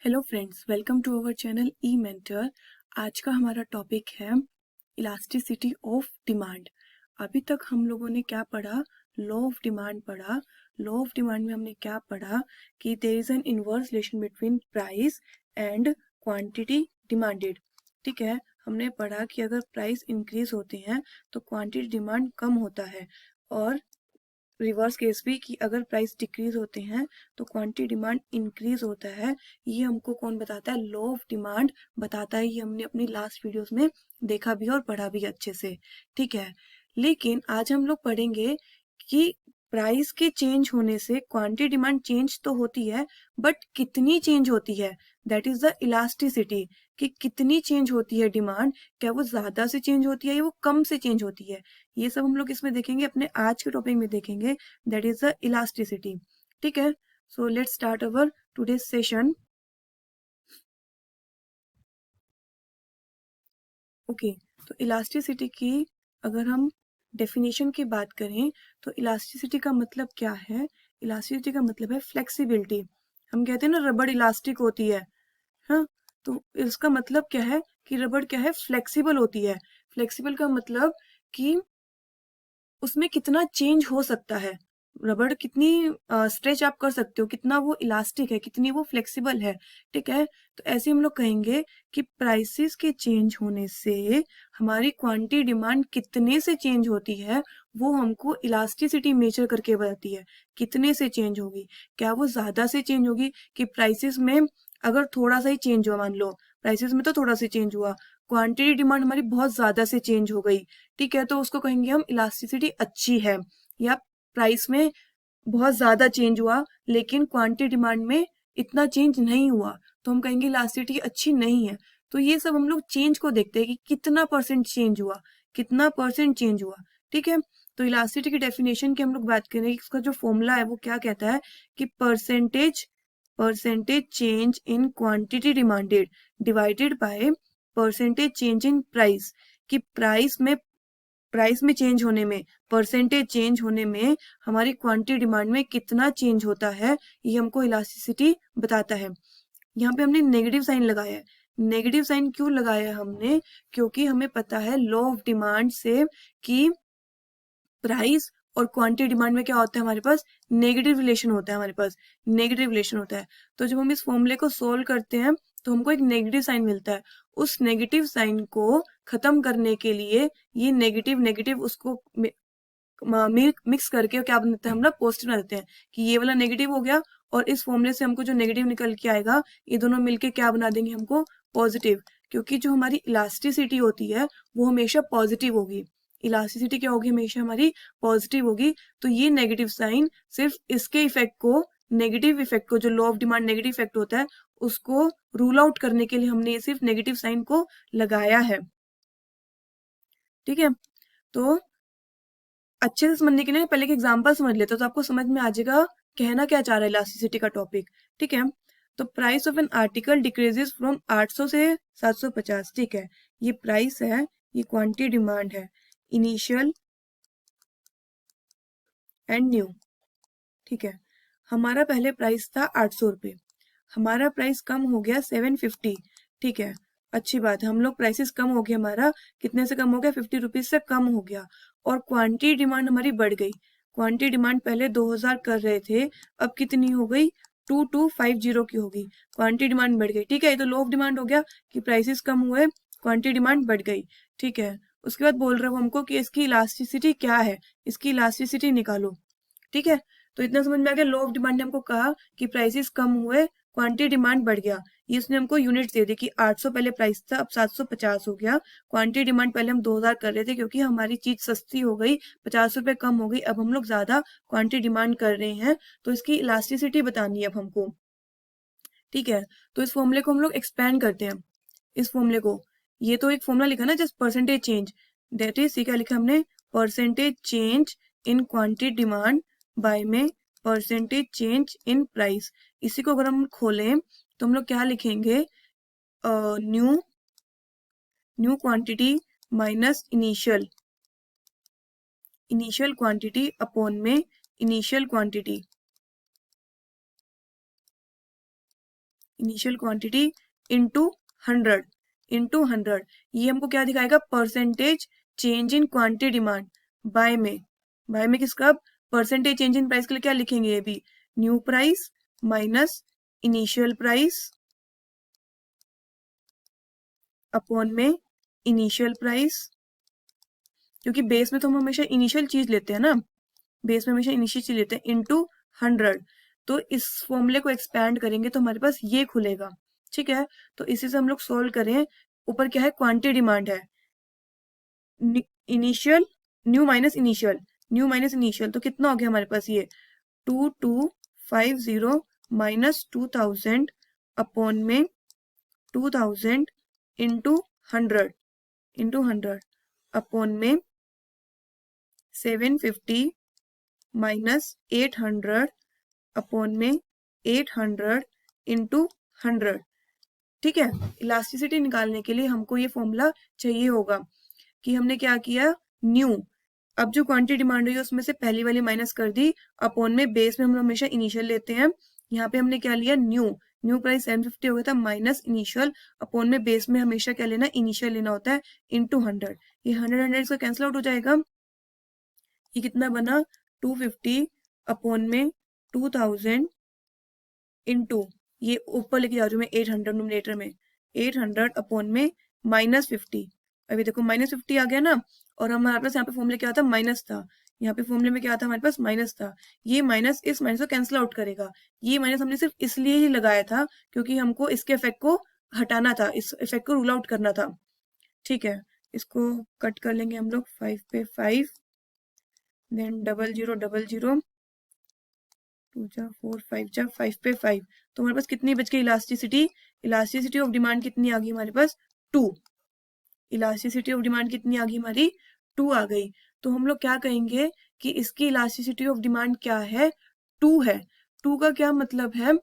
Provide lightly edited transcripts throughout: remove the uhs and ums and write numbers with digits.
Hello friends, welcome to our channel E Mentor. आज का हमारा टॉपिक है इलास्टिसिटी ऑफ डिमांड। अभी तक हम लोगों ने क्या पढ़ा? लॉ ऑफ डिमांड पढ़ा। लॉ ऑफ डिमांड में हमने क्या पढ़ा कि there is an inverse relation between price and quantity demanded. ठीक है, हमने पढ़ा कि अगर प्राइस इंक्रीज होते हैं तो क्वांटिटी डिमांड कम होता है, और रिवर्स केस भी कि अगर प्राइस डिक्रीज होते हैं तो क्वांटिटी डिमांड इंक्रीज होता है। ये हमको कौन बताता है? लॉ ऑफ डिमांड बताता है। ये हमने अपनी लास्ट वीडियोस में देखा भी और पढ़ा भी अच्छे से। ठीक है, लेकिन आज हम लोग पढ़ेंगे कि प्राइस के चेंज होने से क्वांटिटी डिमांड चेंज तो होती है, बट कितनी चेंज होती है, दैट इज द इलास्टिसिटी, कि कितनी चेंज होती है डिमांड। क्या वो ज्यादा से चेंज होती है या वो कम से चेंज होती है? ये सब हम लोग इसमें देखेंगे, अपने आज के टॉपिक में देखेंगे, दैट इज द इलास्टिसिटी। ठीक है, so let's start our today's session. Okay, तो इलास्टिसिटी की अगर हम डेफिनेशन की बात करें तो इलास्टिसिटी का मतलब क्या है? इलास्टिसिटी का मतलब है फ्लेक्सिबिलिटी। हम कहते हैं ना रबड़ इलास्टिक होती है, हाँ, तो इसका मतलब क्या है कि रबड़ क्या है? फ्लेक्सिबल होती है। फ्लेक्सिबल का मतलब कि उसमें कितना चेंज हो सकता है, रबड़ कितनी स्ट्रेच आप कर सकते हो, कितना वो इलास्टिक है, कितनी वो फ्लेक्सिबल है। ठीक है, तो ऐसे हम लोग कहेंगे कि प्राइसेस के चेंज होने से हमारी क्वांटिटी डिमांड कितने से चेंज होती है, वो हमको इलास्टिसिटी मेजर करके बताती है। कितने से चेंज होगी? क्या वो ज्यादा से चेंज होगी कि प्राइसेस में अगर थोड़ा सा ही चेंज हुआ, मान लो प्राइसेस में तो थोड़ा सा चेंज हुआ, क्वांटिटी डिमांड हमारी बहुत ज्यादा से चेंज हो गई, ठीक है, तो उसको कहेंगे हम इलास्टिसिटी अच्छी है। या प्राइस में बहुत ज्यादा चेंज हुआ लेकिन क्वांटिटी डिमांड में इतना चेंज नहीं हुआ, तो हम कहेंगे इलास्टिसिटी अच्छी नहीं है। तो ये सब हम लोग चेंज को देखते हैं कि कितना परसेंट चेंज हुआ, कितना परसेंट चेंज हुआ। ठीक है, तो इलास्टिसिटी की डेफिनेशन की हम लोग बात करें, इसका जो फॉर्मूला है वो क्या कहता है कि percentage percentage change in quantity demanded divided by percentage change in price. कि प्राइस में चेंज होने में, परसेंटेज चेंज होने में हमारी क्वांटिटी डिमांड में कितना चेंज होता है, ये हमको इलास्टिसिटी बताता है। यहाँ पे हमने नेगेटिव साइन लगाया है। नेगेटिव साइन क्यों लगाया है हमने? क्योंकि हमें पता है लॉ ऑफ डिमांड से कि प्राइस और क्वांटिटी डिमांड में क्या होता है, हमारे पास नेगेटिव रिलेशन होता है, हमारे पास नेगेटिव रिलेशन होता है। तो जब हम इस फॉर्मूले को सोल्व करते हैं तो हमको एक नेगेटिव साइन मिलता है। उस नेगेटिव साइन को खत्म करने के लिए ये नेगेटिव नेगेटिव उसको मिक्स करके क्या बनाते हैं, हम लोग पॉजिटिव बना देते हैं कि ये वाला नेगेटिव हो गया, और इस फॉर्मूले से हमको जो नेगेटिव निकल के आएगा ये दोनों मिलके क्या बना देंगे हमको? पॉजिटिव। क्योंकि जो हमारी इलास्टिसिटी होती है वो हमेशा पॉजिटिव होगी। इलास्टिसिटी क्या होगी? हमेशा हमारी पॉजिटिव होगी। तो ये नेगेटिव साइन सिर्फ इसके इफेक्ट को, नेगेटिव इफेक्ट को, जो law of demand negative effect होता है उसको रूल आउट करने के लिए हमने सिर्फ नेगेटिव साइन को लगाया है। ठीक है, तो अच्छे से समझने के लिए पहले एक एग्जांपल समझ लेते हो तो आपको समझ में आ जाएगा कहना क्या चाह रहा है इलास्टिसिटी का टॉपिक। ठीक है, तो price of an article decreases from 800 से 750। ठीक है, ये प्राइस है, ये क्वांटिटी डिमांड है, इनिशियल एंड न्यू। ठीक है, हमारा पहले प्राइस था 800 रुपये, हमारा प्राइस कम हो गया 750। ठीक है, अच्छी बात है, हम लोग प्राइसेस कम हो गया, हमारा कितने से कम हो गया? 50 रुपीज से कम हो गया। और क्वांटिटी डिमांड हमारी बढ़ गई। क्वांटिटी डिमांड पहले 2000 कर रहे थे, अब कितनी हो गई? 2250 की होगी। क्वांटिटी डिमांड बढ़ गई। ठीक है, ये तो लो ऑफ डिमांड हो गया कि प्राइसेस कम हुए, क्वांटिटी डिमांड बढ़ गई। ठीक है, उसके बाद बोल रहे हो हमको कि इसकी इलास्टिसिटी क्या है, इसकी इलास्टिसिटी निकालो। ठीक है, तो इतना समझ में आ गया। लो ऑफ डिमांड ने हमको कहा कि प्राइसेस कम हुए, क्वांटिटी डिमांड बढ़ गया। ये इसने हमको यूनिट दे दी कि 800 पहले प्राइस था, अब 750 हो गया। क्वांटिटी डिमांड पहले हम 2000 कर रहे थे क्योंकि हमारी चीज सस्ती हो गई, 50 रुपए कम हो गई, अब हम लोग ज्यादा क्वांटिटी डिमांड कर रहे हैं, तो इसकी इलास्टिसिटी बतानी है अब हमको। ठीक है, तो इस फॉर्मूले को हम लोग एक्सपेंड करते हैं। इस फॉर्मूले को, ये तो एक फॉर्मूला लिखा ना, just percentage change, that is क्या लिखा हमने? Percentage change in quantity demand by में परसेंटेज चेंज इन प्राइस। इसी को अगर हम खोलें तो हम लोग क्या लिखेंगे? New new quantity minus initial, initial quantity upon में initial quantity. Initial quantity into 100, ये हमको क्या दिखाएगा, percentage change in quantity demand by में किसका, परसेंटेज चेंज इन प्राइस के लिए क्या लिखेंगे, ये भी new price minus initial price upon में इनिशियल प्राइस, क्योंकि बेस में तो हम हमेशा इनिशियल चीज लेते हैं ना, बेस में हमेशा इनिशियल चीज लेते हैं, इंटू 100। तो इस फॉर्मूले को एक्सपैंड करेंगे तो हमारे पास ये खुलेगा, ठीक है। तो इसी से हम लोग सोल्व करें, ऊपर क्या है, क्वांटिटी डिमांड है, इनिशियल न्यू माइनस इनिशियल, तो कितना हो गया हमारे पास, ये 2250 माइनस 2000 अपॉन में 2000 इंटू 100 अपॉन में 750 माइनस 800 अपॉन में 800 इंटू 100, ठीक है। इलास्टिसिटी निकालने के लिए हमको ये फॉर्मूला चाहिए होगा कि हमने क्या किया, न्यू, अब जो क्वांटिटी डिमांड हुई है उसमें से पहली वाली माइनस कर दी, अपॉन में बेस में हम हमेशा इनिशियल लेते हैं, यहाँ पे हमने क्या लिया, न्यू प्राइस 750 हो गया था, माइनस इनिशियल अपॉन में बेस में हमेशा क्या लेना, इनिशियल लेना होता है, इंटू 100। ये 100 इसका कैंसिल आउट हो जाएगा, ये कितना बना, 250 अपॉन में 2000 इंटू, ये ऊपर लेके जा रही हूँ मैं 800 नोमिनेटर में, 800 अपॉन में -50, अभी देखो -50 आ गया ना, और हमारे पास यहाँ पे फॉर्मूले क्या था, माइनस था, यहाँ पे फॉर्मूले में क्या था, हमारे पास माइनस था, ये माइनस इस माइनस को कैंसिल आउट करेगा, ये माइनस हमने सिर्फ इसलिए ही लगाया था क्योंकि हमको इसके इफेक्ट को हटाना था, इस इफेक्ट को रूल आउट करना था, ठीक है। इसको कट कर लेंगे हम लोग, 5 पे 5, देन 0000, 2 जा 4 5 जा 5 पे 5, तो हमारे पास कितनी बच गई इलास्टिसिटी ऑफ डिमांड कितनी आ गई हमारे पास, 2, इलास्टिसिटी ऑफ डिमांड कितनी आ गई हमारी, 2 आ गई। तो हम लोग क्या कहेंगे कि इसकी इलास्टिसिटी ऑफ डिमांड क्या है, 2 है। 2 का क्या मतलब है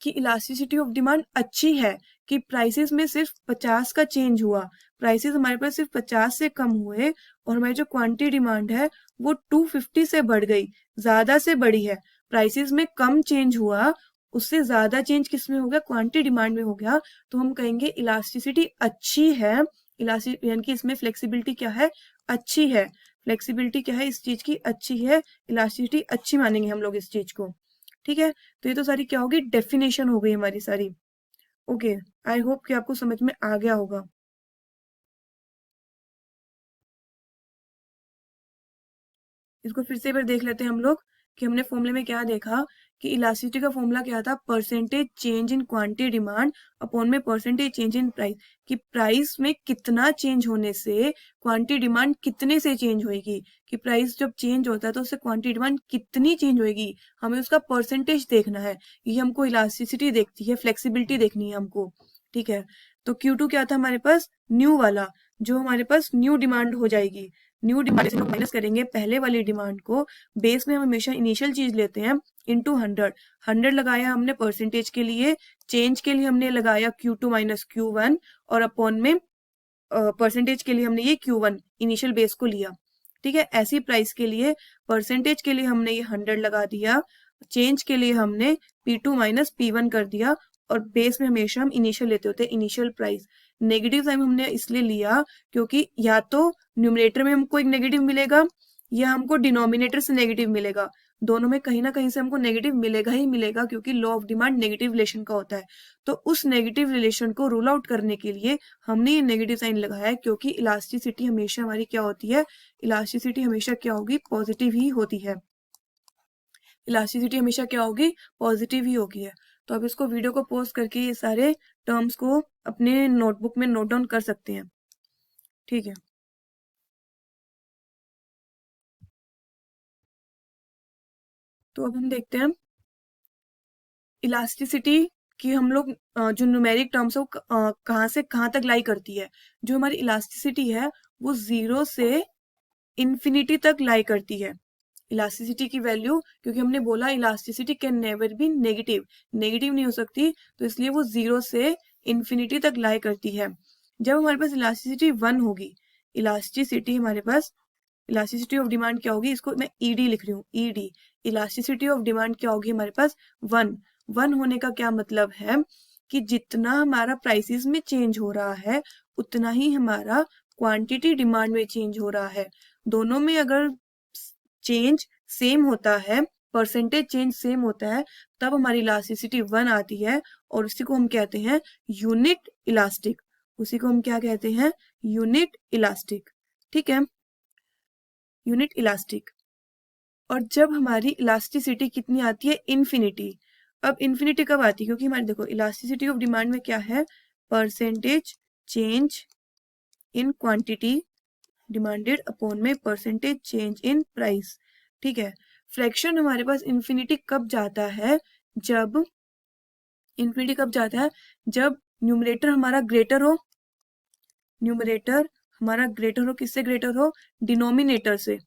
कि इलास्टिसिटी ऑफ डिमांड अच्छी है, कि प्राइसेस में सिर्फ 50 का चेंज हुआ, प्राइसेस हमारे पास सिर्फ 50 से कम हुए, और हमारी जो क्वांटिटी डिमांड है वो 250 से बढ़ गई, ज्यादा से बढ़ी है, प्राइसेस में कम चेंज हुआ, उससे ज्यादा चेंज किसमें हो गया, क्वांटिटी डिमांड में हो गया, तो हम कहेंगे इलास्टिसिटी अच्छी है, इलास्टिसिटी यानी कि इसमें फ्लेक्सिबिलिटी क्या है, अच्छी है, फ्लेक्सिबिलिटी क्या है इस चीज की, अच्छी है, इलास्टिसिटी अच्छी मानेंगे हम लोग इस चीज को, ठीक है। तो ये तो सारी क्या होगी, डेफिनेशन हो गई हमारी सारी, ओके। आई होप कि आपको समझ में आ गया होगा। इसको फिर से एक बार देख लेते हैं हम लोग कि हमने फॉर्मूले में क्या देखा, कि इलास्टिसिटी का फॉर्मूला क्या था, percentage change in quantity demand upon में परसेंटेज चेंज इन प्राइस, कि प्राइस में कितना चेंज होने से क्वांटिटी डिमांड कितने से चेंज होगी, कि प्राइस जब चेंज होता है तो उससे क्वांटिटी डिमांड कितनी चेंज होगी, हमें उसका परसेंटेज देखना है, ये हमको इलास्टिसिटी देखती है, फ्लेक्सिबिलिटी देखनी है हमको, ठीक है। तो Q2 क्या था हमारे पास, न्यू वाला, जो हमारे पास न्यू डिमांड हो जाएगी, न्यू डिमांड से हम माइनस करेंगे पहले वाली डिमांड को, बेस में हम हमेशा इनिशियल चीज लेते हैं, इंटू 100 लगाया हमने परसेंटेज के लिए, चेंज के लिए हमने लगाया Q2 माइनस Q1, और अपॉन में परसेंटेज के लिए हमने ये Q1 इनिशियल बेस को लिया, ठीक है। ऐसी प्राइस के लिए परसेंटेज के लिए हमने ये 100 लगा दिया, चेंज के लिए हमने P2 माइनस P1 कर दिया, और बेस में हमेशा हम इनिशियल लेते होते हैं, इनिशियल प्राइस। नेगेटिव साइन हमने इसलिए लिया क्योंकि या तो न्यूमरेटर में हमको एक नेगेटिव मिलेगा, या हमको डिनोमिनेटर से नेगेटिव मिलेगा, दोनों में कहीं ना कहीं से हमको नेगेटिव मिलेगा ही मिलेगा, क्योंकि law of demand negative relation का होता है। तो उस नेगेटिव रिलेशन को रूल आउट करने के लिए हमने ये नेगेटिव साइन लगाया है, क्योंकि इलास्टिसिटी हमेशा हमारी क्या होती है, इलास्टिसिटी हमेशा क्या होगी, पॉजिटिव ही होती है, इलास्टिसिटी हमेशा क्या होगी, पॉजिटिव ही होगी है। तो अब इसको वीडियो को पॉज करके ये सारे टर्म्स को अपने नोटबुक में नोट डाउन कर सकते हैं, ठीक है। तो अब हम देखते हैं इलास्टिसिटी कि हम लोग जो न्यूमेरिक टर्म्स है वो कहाँ से कहाँ तक लाई करती है। जो हमारी इलास्टिसिटी है वो 0 से इन्फिनिटी तक लाई करती है, इलास्टिसिटी की वैल्यू, क्योंकि हमने बोला elasticity can never be negative, negative नहीं हो सकती, तो इसलिए वो 0 से इन्फिनिटी तक लाई करती है। जब हमारे पास इलास्टिसिटी 1 होगी, इलास्टिसिटी हमारे पास, इलास्टिसिटी ऑफ डिमांड क्या होगी, इसको मैं ईडी लिख रही हूँ, ईडी, इलास्टिसिटी ऑफ डिमांड क्या होगी हमारे पास 1, वन होने का क्या मतलब है कि जितना हमारा प्राइसेस में चेंज हो रहा है उतना ही हमारा क्वांटिटी डिमांड में चेंज हो रहा है। दोनों में अगर चेंज सेम होता है, परसेंटेज चेंज सेम होता है, तब हमारी इलास्टिसिटी 1 आती है और उसी को हम कहते हैं यूनिट इलास्टिक। उसी को हम क्या कहते हैं? Unit elastic. ठीक है, यूनिट इलास्टिक। और जब हमारी इलास्टिसिटी कितनी आती है? इन्फिनिटी। अब इन्फिनिटी कब आती है? क्योंकि हमारी देखो इलास्टिसिटी ऑफ डिमांड में क्या है? Percentage change in quantity demanded upon में परसेंटेज चेंज इन प्राइस। ठीक है, फ्रैक्शन हमारे पास इन्फिनिटी कब जाता है? जब इन्फिनिटी कब जाता है? जब न्यूमरेटर हमारा ग्रेटर हो, न्यूमरेटर हमारा ग्रेटर हो, किससे ग्रेटर हो? डिनोमिनेटर से,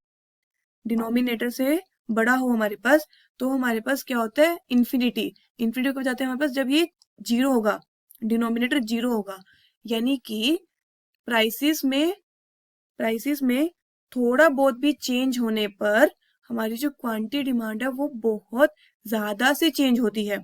डिनोमिनेटर से बड़ा हो हमारे पास, तो हमारे पास क्या होता है? इन्फिनिटी। इन्फिनिटी कब जाता है हमारे पास? जब ये जीरो होगा, डिनोमिनेटर जीरो होगा, यानी कि प्राइसेस में थोड़ा बहुत भी चेंज होने पर हमारी जो क्वांटिटी डिमांड है वो बहुत ज्यादा से चेंज होती है।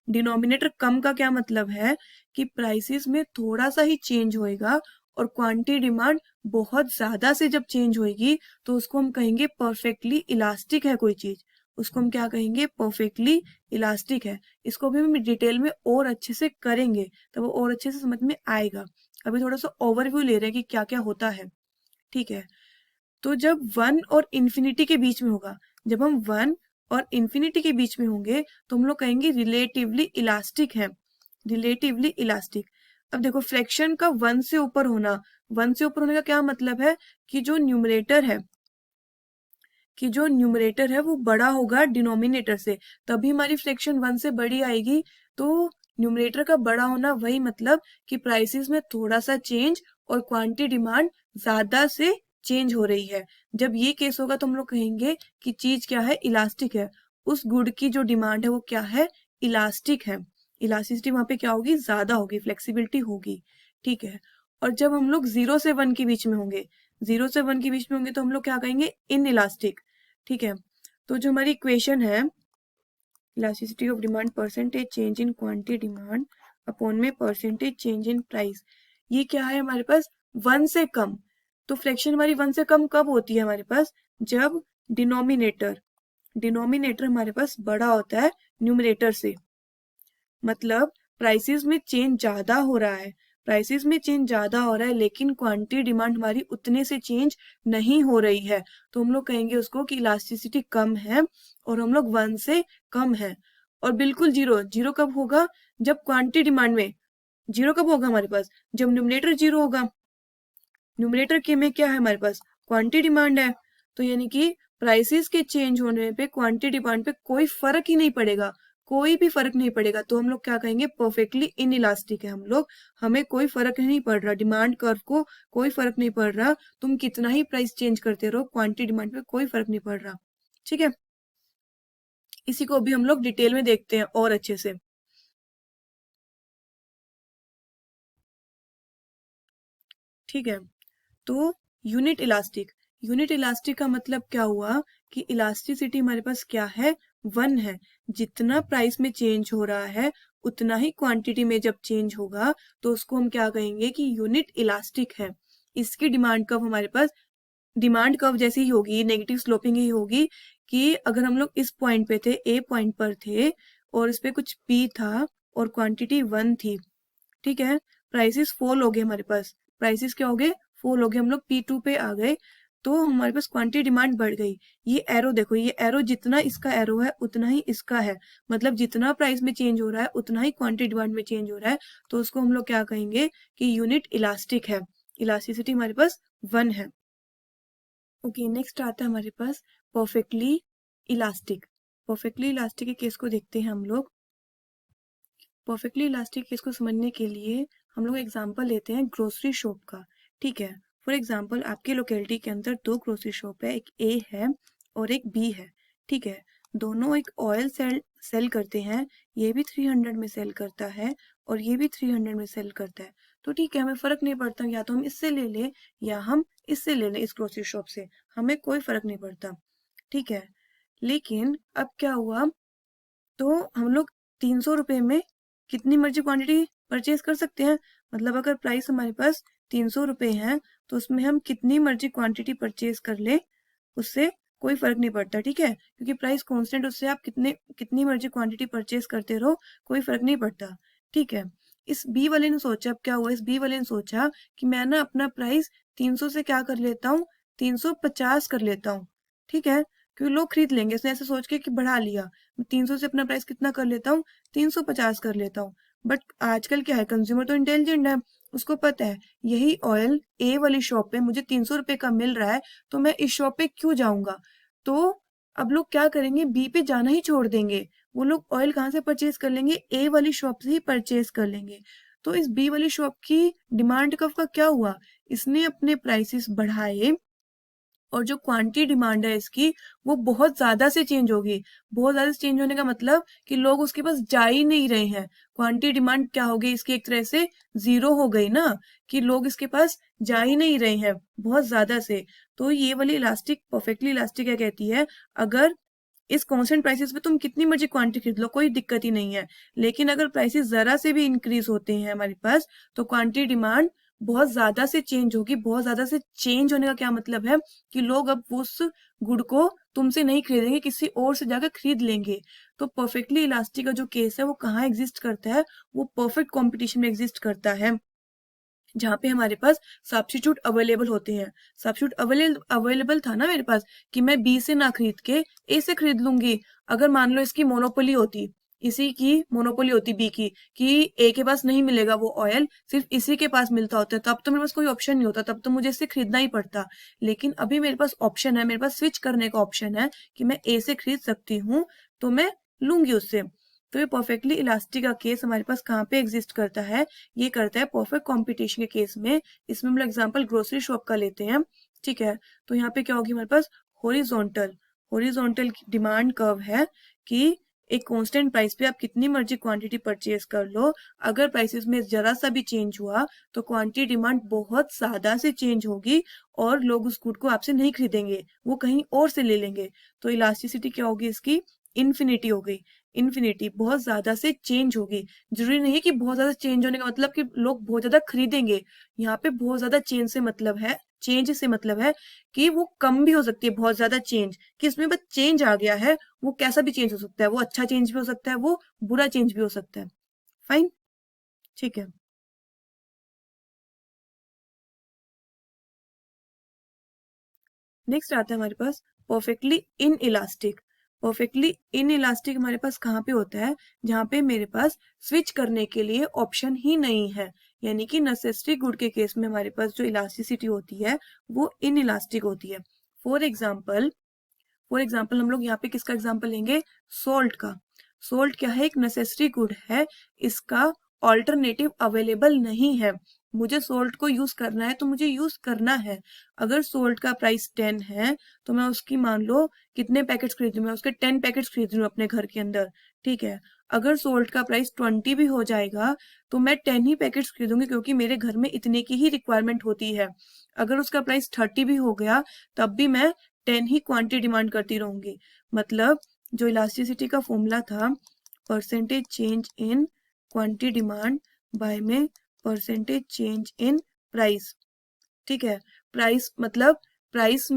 डिनोमिनेटर कम का क्या मतलब है कि प्राइसेस में थोड़ा सा ही चेंज होएगा और क्वांटिटी डिमांड बहुत ज्यादा से जब चेंज होएगी तो उसको हम कहेंगे परफेक्टली इलास्टिक है कोई चीज। उसको हम क्या कहेंगे? परफेक्टली इलास्टिक है। इसको भी हम डिटेल में और अच्छे से करेंगे तो वो और अच्छे से समझ में आएगा। अभी थोड़ा सा ओवरव्यू ले रहे हैं कि क्या क्या होता है। ठीक है, तो जब 1 और इन्फिनिटी के बीच में होगा, जब हम 1 और इन्फिनिटी के बीच में होंगे तो हम लोग कहेंगे रिलेटिवली इलास्टिक है, रिलेटिवली इलास्टिक। अब देखो फ्रैक्शन का 1 से ऊपर होना, 1 से ऊपर होने का क्या मतलब है कि जो न्यूमरेटर है, वो बड़ा होगा डिनोमिनेटर से, तभी हमारी फ्रैक्शन 1 से बड़ी आएगी। तो न्यूमरेटर का बड़ा होना वही मतलब कि प्राइसेस में थोड़ा सा चेंज और क्वांटिटी डिमांड ज्यादा से चेंज हो रही है। जब ये केस होगा तो हम लोग कहेंगे कि चीज क्या है? इलास्टिक है। उस गुड की जो डिमांड है वो क्या है? इलास्टिक है। इलास्टिसिटी वहां पे क्या होगी? ज्यादा होगी, फ्लेक्सिबिलिटी होगी। ठीक है, और जब हम लोग 0 से 1 के बीच में होंगे, 0 से 1 के बीच में होंगे तो हम लोग क्या कहेंगे? In elastic. ठीक है, तो जो हमारी इक्वेशन है elasticity of demand percentage change in quantity demand upon में परसेंटेज चेंज इन प्राइस, ये क्या है हमारे पास? 1 से कम। तो फ्रैक्शन हमारी 1 से कम कब होती है हमारे पास? जब डिनोमिनेटर हमारे पास बड़ा होता है न्यूमरेटर से, मतलब प्राइसेस में चेंज ज्यादा हो रहा है, प्राइसेस में चेंज ज्यादा हो रहा है लेकिन क्वांटिटी डिमांड हमारी उतने से चेंज नहीं हो रही है, तो हम लोग कहेंगे उसको कि इलास्टिसिटी कम है और हम लोग 1 से कम है। और बिल्कुल जीरो, जीरो कब होगा? जब क्वांटिटी डिमांड में जीरो कब होगा हमारे पास? जब न्यूमरेटर जीरो होगा। न्यूमरेटर के में क्या है हमारे पास? क्वांटिटी डिमांड है। तो यानी कि प्राइसेस के चेंज होने पे क्वांटिटी डिमांड पे कोई फर्क ही नहीं पड़ेगा, कोई भी फर्क नहीं पड़ेगा। तो हम लोग क्या कहेंगे? परफेक्टली इन इलास्टिक है हम लोग, हमें कोई फर्क नहीं पड़ रहा, डिमांड कर्व को कोई फर्क नहीं पड़ रहा, तुम कितना ही प्राइस चेंज करते रहो क्वांटिटी डिमांड पे कोई फर्क नहीं पड़ रहा। ठीक है, इसी को भी हम लोग डिटेल में देखते हैं और अच्छे से। ठीक है, तो यूनिट इलास्टिक, यूनिट इलास्टिक का मतलब क्या हुआ कि इलास्टिसिटी हमारे पास क्या है? 1 है। जितना प्राइस में चेंज हो रहा है उतना ही क्वांटिटी में जब चेंज होगा तो उसको हम क्या कहेंगे? कि यूनिट इलास्टिक है। इसकी डिमांड कर्व हमारे पास, डिमांड कर्व जैसी ही होगी, नेगेटिव स्लोपिंग ही होगी कि अगर हम लोग इस पॉइंट पे थे, ए पॉइंट पर थे और इस पे कुछ पी था और क्वांटिटी 1 थी, ठीक है, प्राइसेस फॉल हो गए हमारे पास, प्राइसेस क्या हो गए? फॉल हो गए, हम लोग P2 पे आ गए तो हमारे पास क्वांटिटी डिमांड बढ़ गई। ये एरो देखो, ये एरो जितना इसका एरो है उतना ही इसका है, मतलब जितना प्राइस में चेंज हो रहा है उतना ही क्वांटिटी डिमांड में चेंज हो रहा है, तो उसको हम लोग क्या कहेंगे? कि यूनिट इलास्टिक है। इलास्टिसिटी हमारे पास 1 है। ओके, नेक्स्ट आता है हमारे पास परफेक्टली इलास्टिक। परफेक्टली इलास्टिक के केस को देखते हैं हम लोग। परफेक्टली इलास्टिक केस को समझने के लिए हम लोग एग्जांपल लेते हैं ग्रोसरी शॉप का। ठीक है, फॉर एग्जांपल आपके लोकेलिटी के अंदर 2 ग्रोसरी शॉप है, एक ए है और एक बी है। ठीक है, दोनों एक ऑयल सेल करते हैं, ये भी 300 में सेल करता है और ये भी 300 में सेल करता है। तो ठीक है, हमें फर्क नहीं पड़ता, या तो हम इससे ले लें या हम इससे ले लें, इस ग्रोसरी शॉप से, हमें कोई फर्क नहीं पड़ता। ठीक है, लेकिन अब क्या हुआ? तो हम लोग 300 रुपये में कितनी मर्जी क्वांटिटी परचेज कर सकते हैं। मतलब अगर प्राइस हमारे पास 300 रुपये है तो उसमें हम कितनी मर्जी क्वांटिटी परचेज कर ले उससे कोई फर्क नहीं पड़ता, ठीक है, क्योंकि प्राइस कांस्टेंट, उससे आप कितनी मर्जी क्वांटिटी परचेज करते रहो कोई फर्क नहीं पड़ता, ठीक है। इस बी वाले ने सोचा, अब क्या हुआ, इस बी वाले ने सोचा कि मैं ना अपना प्राइस 300 से क्या कर लेता हूँ, 350 कर लेता हूँ, ठीक है, क्योंकि लोग खरीद लेंगे। उसने ऐसे सोच के कि बढ़ा लिया, 300 से अपना प्राइस कितना कर लेता हूँ, 350 कर लेता हूँ। बट आजकल क्या है, कंज्यूमर तो इंटेलिजेंट है, उसको पता है यही ऑयल ए वाली शॉप पे मुझे 300 रुपये का मिल रहा है, तो मैं इस शॉप पे क्यों जाऊंगा। तो अब लोग क्या करेंगे, बी पे जाना ही छोड़ देंगे। वो लोग ऑयल कहाँ से परचेज कर लेंगे, ए वाली शॉप से ही परचेज कर लेंगे। तो इस बी वाली शॉप की डिमांड कर्व का क्या हुआ, इसने अपने प्राइसेस बढ़ाए और जो क्वांटिटी डिमांड है इसकी वो बहुत ज्यादा से चेंज होगी। बहुत ज्यादा से चेंज होने का मतलब कि लोग उसके पास जा ही नहीं रहे हैं। क्वांटिटी डिमांड क्या हो गई इसकी, एक तरह से जीरो हो गई ना, कि लोग इसके पास जा ही नहीं रहे हैं बहुत ज्यादा से। तो ये वाली इलास्टिक, परफेक्टली इलास्टिक क्या कहती है, अगर इस कांस्टेंट प्राइसेस पे तुम कितनी मर्जी क्वांटिटी खरीद लो कोई दिक्कत ही नहीं है, लेकिन अगर प्राइसेस जरा से भी इंक्रीज होते हैं हमारे पास तो क्वांटिटी डिमांड बहुत ज्यादा से चेंज होगी। बहुत ज्यादा से चेंज होने का क्या मतलब है कि लोग अब उस गुड को तुमसे नहीं खरीदेंगे, किसी और से जाकर खरीद लेंगे। तो परफेक्टली इलास्टिक का जो केस है वो कहाँ एग्जिस्ट करता है, वो परफेक्ट कॉम्पिटिशन में एग्जिस्ट करता है, जहाँ पे हमारे पास सब्स्टिट्यूट अवेलेबल होते हैं। सब्स्टिट्यूट अवेलेबल था ना मेरे पास कि मैं बी से ना खरीद के ए से खरीद लूंगी। अगर मान लो इसकी मोनोपोली होती, इसी की मोनोपोली होती बी की, कि ए के पास नहीं मिलेगा वो ऑयल, सिर्फ इसी के पास मिलता होता है, तब तो मेरे पास कोई ऑप्शन नहीं होता, तब तो मुझे इससे खरीदना ही पड़ता। लेकिन अभी मेरे पास ऑप्शन है, मेरे पास स्विच करने का ऑप्शन है कि मैं ए से खरीद सकती हूँ, तो मैं लूंगी उससे। तो ये परफेक्टली इलास्टिक का केस हमारे पास कहाँ पे एग्जिस्ट करता है, ये करता है परफेक्ट कंपटीशन के केस में। इसमें हम लोग एग्जांपल ग्रोसरी शॉप का लेते हैं, ठीक है। तो यहाँ पे क्या होगी हमारे पास, हॉरिजॉन्टल हॉरिजॉन्टल डिमांड कर्व है कि एक कांस्टेंट प्राइस पे आप कितनी मर्जी क्वांटिटी परचेज कर लो, अगर प्राइसेस में जरा सा भी चेंज हुआ तो क्वांटिटी डिमांड बहुत ज्यादा से चेंज होगी और लोग उस गुड को आपसे नहीं खरीदेंगे, वो कहीं और से ले लेंगे। तो इलास्टिसिटी क्या होगी इसकी, इन्फिनिटी हो गई। इन्फिनिटी बहुत ज्यादा से चेंज होगी। जरूरी नहीं है कि बहुत ज्यादा चेंज होने का मतलब कि लोग बहुत ज्यादा खरीदेंगे। यहाँ पे बहुत ज्यादा चेंज से मतलब है कि वो कम भी हो सकती है, बहुत ज्यादा चेंज कि इसमें बस चेंज आ गया है, वो कैसा भी चेंज हो सकता है, वो अच्छा चेंज भी हो सकता है, वो बुरा चेंज भी हो सकता है। फाइन, ठीक है। नेक्स्ट आता है हमारे पास perfectly inelastic. Perfectly inelastic हमारे पास कहाँ पे होता है, जहाँ पे मेरे पास स्विच करने के लिए ऑप्शन ही नहीं है। यानी कि नेसेसरी गुड के केस में हमारे पास जो इलास्टिसिटी होती है वो इन इलास्टिक होती है। फॉर एग्जाम्पल, हम लोग यहाँ पे किसका एग्जाम्पल लेंगे, सोल्ट का। सोल्ट क्या है, एक नेसेसरी गुड है, इसका ऑल्टरनेटिव अवेलेबल नहीं है। मुझे सोल्ट को यूज करना है तो मुझे यूज करना है। अगर सोल्ट का प्राइस 10 है तो मैं उसकी मान लो कितने पैकेट्स खरीद लूँ, मैं उसके 10 पैकेट्स खरीद लूँ अपने घर के अंदर, ठीक है। अगर सोल्ट का प्राइस 20 भी हो जाएगा तो मैं 10 ही पैकेट्स खरीदूंगी, क्योंकि मेरे घर में इतने की ही रिक्वायरमेंट होती है। अगर उसका प्राइस 30 भी हो गया तब भी मैं 10 ही क्वांटिटी डिमांड करती रहूंगी। मतलब जो इलास्टिसिटी का फॉर्मूला था, percentage change in quantity demand by में परसेंटेज चेंज इन प्राइस, ठीक है। प्राइस मतलब प्राइस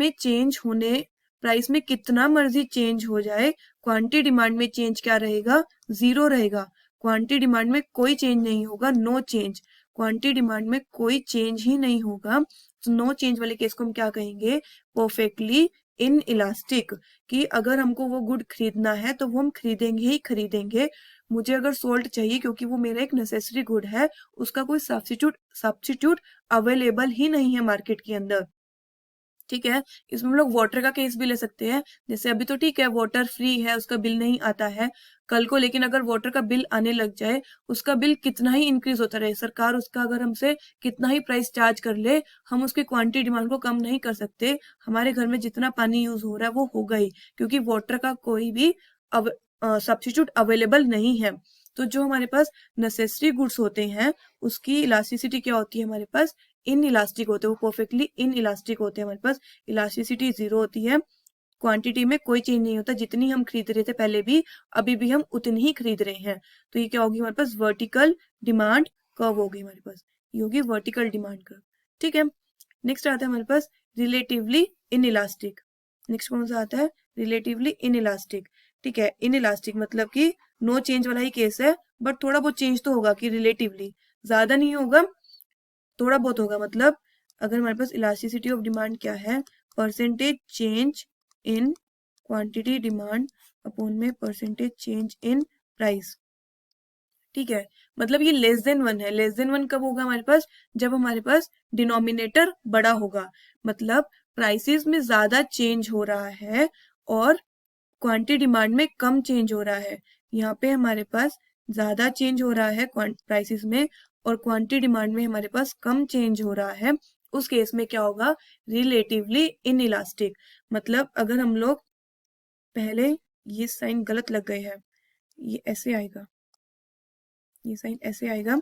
में कितना मर्जी चेंज हो जाए, क्वांटिटी डिमांड में चेंज क्या रहेगा, जीरो रहेगा। क्वांटिटी डिमांड में कोई चेंज नहीं होगा, नो चेंज। क्वांटिटी डिमांड में कोई चेंज ही नहीं होगा, तो नो चेंज वाले केस को हम क्या कहेंगे, परफेक्टली इन इलास्टिक। कि अगर हमको वो गुड खरीदना है तो वो हम खरीदेंगे ही खरीदेंगे। मुझे अगर सोल्ट चाहिए क्योंकि वो मेरा एक नेसेसरी गुड है, उसका कोई सब्स्टिट्यूट अवेलेबल ही नहीं है मार्केट के अंदर, ठीक है। इसमें हम लोग वाटर का केस भी ले सकते हैं। जैसे अभी तो ठीक है वाटर फ्री है, उसका बिल नहीं आता है, कल को लेकिन अगर वाटर का बिल आने लग जाए, उसका बिल कितना ही इंक्रीज होता रहे, सरकार उसका अगर हमसे कितना ही प्राइस चार्ज कर ले, हम उसकी क्वांटिटी डिमांड को कम नहीं कर सकते। हमारे घर में जितना पानी यूज हो रहा है वो होगा ही, क्योंकि वाटर का कोई भी सब्स्टिट्यूट अवेलेबल नहीं है। तो जो हमारे पास नेसेसरी गुड्स होते हैं उसकी इलास्टिसिटी क्या होती है, हमारे पास इन इलास्टिक होते हैं, वो परफेक्टली इन इलास्टिक होते हैं। हमारे पास इलास्टिसिटी जीरो होती है, क्वांटिटी में कोई चेंज नहीं होता, जितनी हम खरीद रहे थे पहले भी अभी भी हम उतनी ही खरीद रहे हैं। तो ये क्या होगी हमारे पास, वर्टिकल डिमांड कर्व होगी हमारे पास, ये होगी वर्टिकल डिमांड कर्व। ठीक है, नेक्स्ट आता है हमारे पास रिलेटिवली इनइलास्टिक। नेक्स्ट कौन सा आता है, रिलेटिवली इनइलास्टिक। ठीक है, इनइलास्टिक मतलब कि नो चेंज वाला ही केस है, बट थोड़ा बहुत चेंज तो होगा कि रिलेटिवली, ज्यादा नहीं होगा, थोड़ा बहुत होगा। मतलब अगर हमारे पास इलास्टिसिटी ऑफ डिमांड क्या है, percentage change in quantity demand upon में परसेंटेज चेंज इन प्राइस। ठीक है, मतलब ये लेस देन 1 है। लेस देन 1 कब होगा हमारे पास, जब हमारे पास डिनोमिनेटर बड़ा होगा, मतलब प्राइसेस में ज्यादा चेंज हो रहा है और क्वांटिटी डिमांड में कम चेंज हो रहा है। यहाँ पे हमारे पास ज्यादा चेंज हो रहा है प्राइसेस में और क्वांटिटी डिमांड में हमारे पास कम चेंज हो रहा है। उस केस में क्या होगा, रिलेटिवली इनइलास्टिक। मतलब अगर हम लोग पहले, ये साइन गलत लग गए हैं, ये ऐसे आएगा, ये साइन ऐसे आएगा।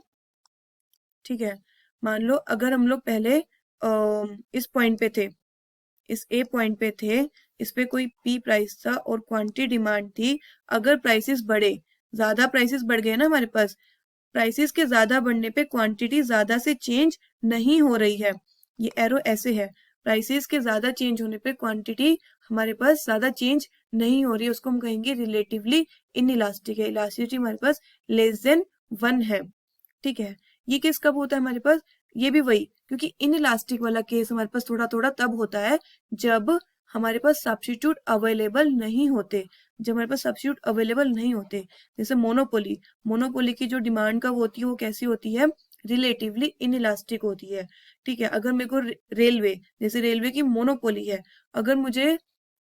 ठीक है, मान लो अगर हम लोग पहले इस पॉइंट पे थे, इस ए पॉइंट पे थे, इस पे कोई पी प्राइस था और क्वांटिटी डिमांड थी। अगर प्राइसेस बढ़े, ज्यादा प्राइसेस बढ़ गए ना हमारे पास, प्राइसेस के ज्यादा बढ़ने पे क्वांटिटी ज्यादा से चेंज नहीं हो रही है, ये एरो ऐसे है, प्राइसेस के ज्यादा चेंज होने पे क्वांटिटी हमारे पास ज्यादा चेंज नहीं हो रही है, उसको हम कहेंगे रिलेटिवली इनइलास्टिक है। इलास्टिसिटी हमारे पास लेस देन 1 है। ठीक है, ये केस कब होता है हमारे पास, ये भी वही, क्योंकि इनइलास्टिक वाला केस हमारे पास थोड़ा थोड़ा तब होता है जब हमारे पास सब्स्टिट्यूट अवेलेबल नहीं होते, जब हमारे पास सब्स्टिट्यूट अवेलेबल नहीं होते। जैसे मोनोपोली, मोनोपोली की जो डिमांड कब होती है वो कैसी होती है, रिलेटिवली इनइलास्टिक होती है। ठीक है, अगर मेरे को रेलवे, जैसे रेलवे की मोनोपोली है, अगर मुझे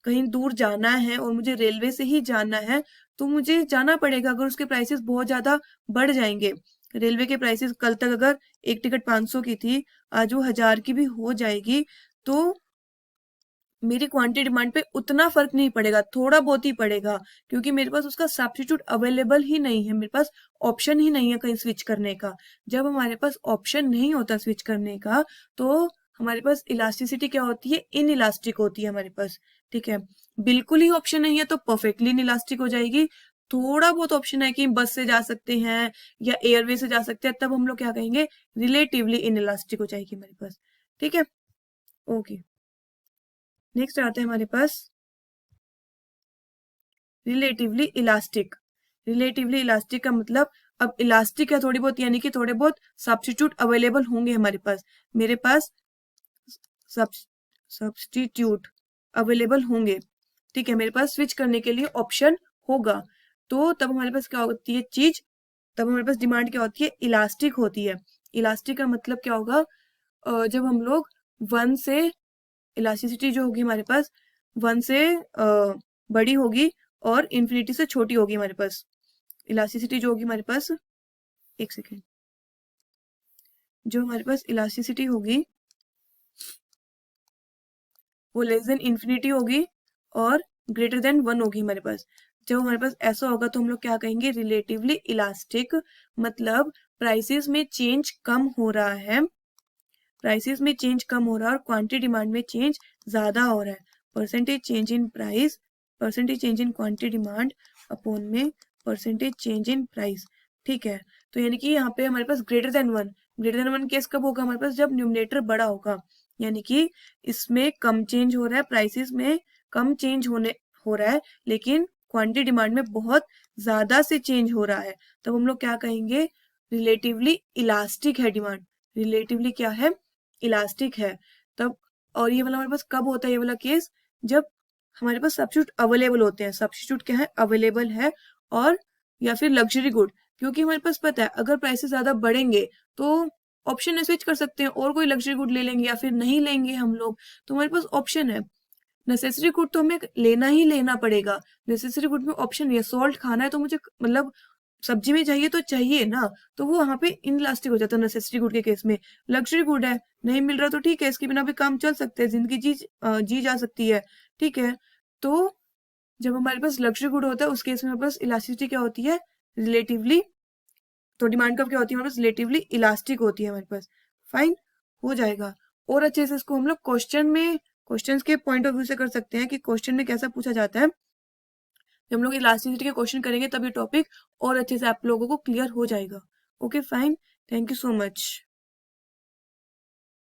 कहीं दूर जाना है और मुझे रेलवे से ही जाना है तो मुझे जाना पड़ेगा। अगर उसके प्राइसेस बहुत ज्यादा बढ़ जाएंगे, रेलवे के प्राइसेस कल तक अगर एक टिकट 500 की थी, आज वो 1000 की भी हो जाएगी, तो मेरी क्वांटिटी डिमांड पे उतना फर्क नहीं पड़ेगा, थोड़ा बहुत ही पड़ेगा, क्योंकि मेरे पास उसका सब्स्टिट्यूट अवेलेबल ही नहीं है, मेरे पास ऑप्शन ही नहीं है कहीं स्विच करने का। जब हमारे पास ऑप्शन नहीं होता स्विच करने का, तो हमारे पास इलास्टिसिटी क्या होती है, इन इलास्टिक होती है हमारे पास। ठीक है, बिल्कुल ही ऑप्शन नहीं है तो परफेक्टली इन इलास्टिक हो जाएगी। थोड़ा बहुत ऑप्शन है कि बस से जा सकते हैं या एयरवे से जा सकते हैं, तब हम लोग क्या कहेंगे, रिलेटिवली इन इलास्टिक हो जाएगी हमारे पास। ठीक है, ओके, नेक्स्ट आता है हमारे पास रिलेटिवली इलास्टिक। रिलेटिवली इलास्टिक का मतलब, अब इलास्टिक है थोड़ी बहुत, यानी कि थोड़े बहुत सब्स्टिट्यूट अवेलेबल होंगे हमारे पास, मेरे पास सब्स्टिट्यूट अवेलेबल होंगे। ठीक है, मेरे पास स्विच करने के लिए ऑप्शन होगा, तो तब हमारे पास क्या होती है चीज, तब हमारे पास डिमांड क्या होती है, इलास्टिक होती है। इलास्टिक का मतलब क्या होगा, जब हम लोग 1 से, इलास्टिसिटी जो होगी हमारे पास 1 से बड़ी होगी और इन्फिनिटी से छोटी होगी हमारे पास। इलास्टिसिटी जो होगी हमारे पास, एक सेकेंड, जो हमारे पास इलास्टिसिटी होगी वो लेस देन इन्फिनिटी होगी और ग्रेटर देन 1 होगी हमारे पास। जब हमारे पास ऐसा होगा तो हम लोग क्या कहेंगे, रिलेटिवली इलास्टिक। मतलब प्राइसेस में चेंज कम हो रहा है, प्राइसेस में चेंज कम हो रहा है और क्वांटिटी डिमांड में चेंज ज्यादा हो रहा है। Percentage change in price, percentage change in quantity demand upon में परसेंटेज चेंज इन प्राइस। ठीक है, तो यानी कि यहाँ पे हमारे पास greater than 1, greater than 1 case कब होगा हमारे पास, जब न्यूमरेटर बड़ा होगा, यानी कि इसमें कम चेंज हो रहा है, प्राइसेस में कम चेंज हो रहा है, लेकिन क्वांटिटी डिमांड में बहुत ज्यादा से चेंज हो रहा है, तब हम लोग क्या कहेंगे, रिलेटिवली इलास्टिक है डिमांड, रिलेटिवली क्या है, इलास्टिक है। तब, और ये वाला हमारे पास कब होता है, ये वाला केस, जब हमारे पास सब्स्टिट्यूट अवेलेबल होते हैं। सब्स्टिट्यूट क्या है, अवेलेबल है, और या फिर लग्जरी गुड, क्योंकि हमारे पास पता है अगर प्राइसेस ज्यादा बढ़ेंगे तो ऑप्शन है, स्विच कर सकते हैं और कोई लग्जरी गुड ले लेंगे या फिर नहीं लेंगे हम लोग, तो हमारे पास ऑप्शन है। नेसेसरी गुड तो हमें लेना ही लेना पड़ेगा, नेसेसरी गुड में ऑप्शन नहीं है। सॉल्ट खाना है तो मुझे, मतलब सब्जी में चाहिए तो चाहिए ना, तो वो वहां पे इनलास्टिक हो जाता है नेसेसरी गुड के केस में। लग्जरी गुड है, नहीं मिल रहा तो ठीक है, इसके बिना भी काम चल सकते हैं, जिंदगी जी जा सकती है। ठीक है, तो जब हमारे पास लग्जरी गुड होता है उस केस में हमारे पास इलास्टिसिटी क्या होती है, रिलेटिवली, तो डिमांड कब क्या होती है हमारे पास, रिलेटिवली इलास्टिक होती है हमारे पास। फाइन, हो जाएगा। और अच्छे से इसको हम लोग क्वेश्चन में क्वेश्चंस के पॉइंट ऑफ व्यू से कर सकते हैं कि क्वेश्चन में कैसा पूछा जाता है। जब हम लोग इलास्टिसिटी के क्वेश्चन करेंगे तब ये टॉपिक और अच्छे से आप लोगों को क्लियर हो जाएगा। Okay fine, thank you so much.